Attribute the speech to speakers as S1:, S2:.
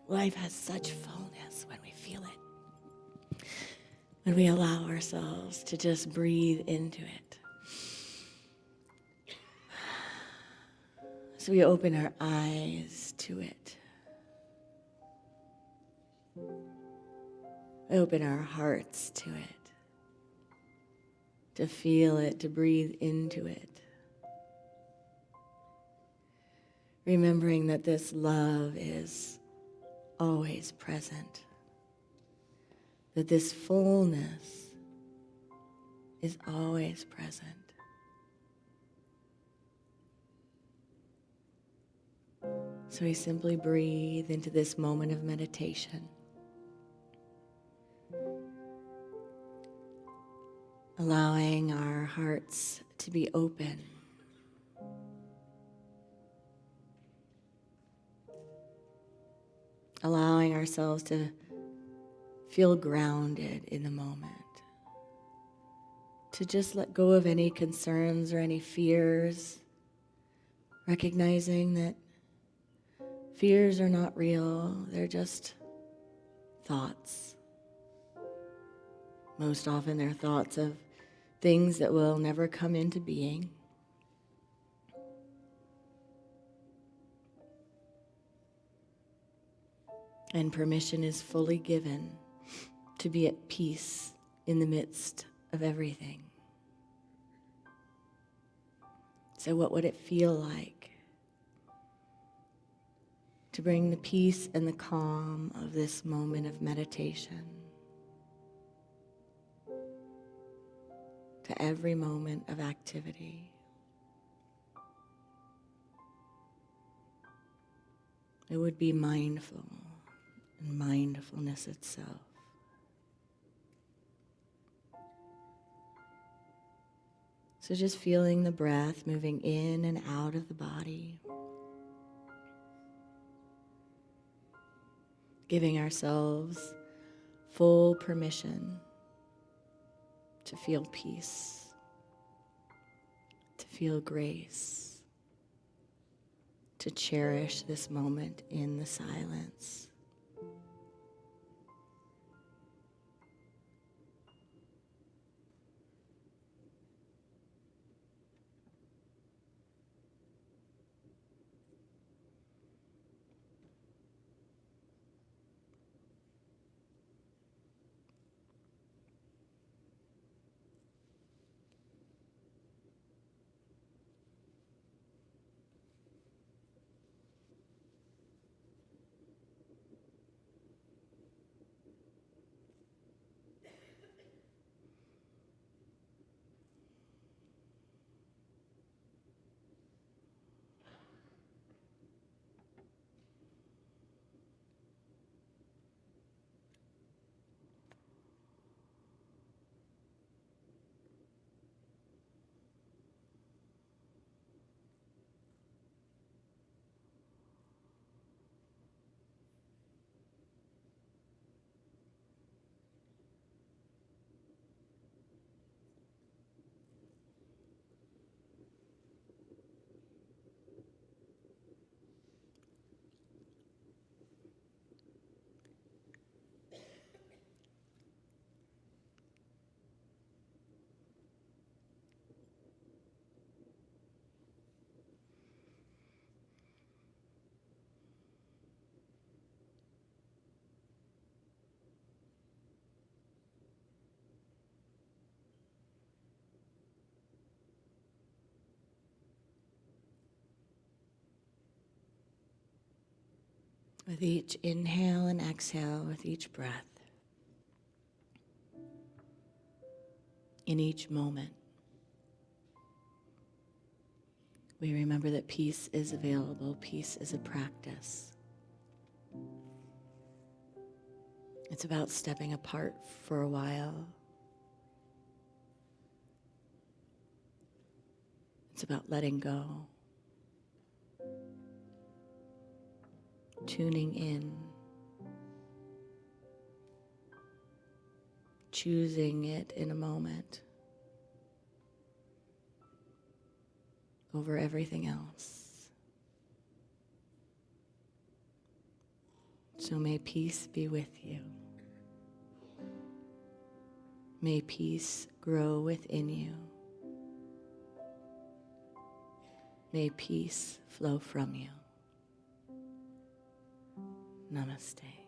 S1: Life has such fullness when we feel it, when we allow ourselves to just breathe into it. So we open our eyes to it. We open our hearts to it, to feel it, to breathe into it. Remembering that this love is always present, that this fullness is always present. So we simply breathe into this moment of meditation, allowing our hearts to be open, allowing ourselves to feel grounded in the moment, to just let go of any concerns or any fears, recognizing that fears are not real, they're just thoughts. Most often they're thoughts of things that will never come into being. And permission is fully given to be at peace in the midst of everything. So what would it feel like to bring the peace and the calm of this moment of meditation to every moment of activity? It would be mindful and mindfulness itself. So just feeling the breath moving in and out of the body. Giving ourselves full permission to feel peace, to feel grace, to cherish this moment in the silence. With each inhale and exhale, with each breath, in each moment, we remember that peace is available, peace is a practice. It's about stepping apart for a while. It's about letting go, tuning in, choosing it in a moment over everything else. So may peace be with you. May peace grow within you. May peace flow from you. Namaste.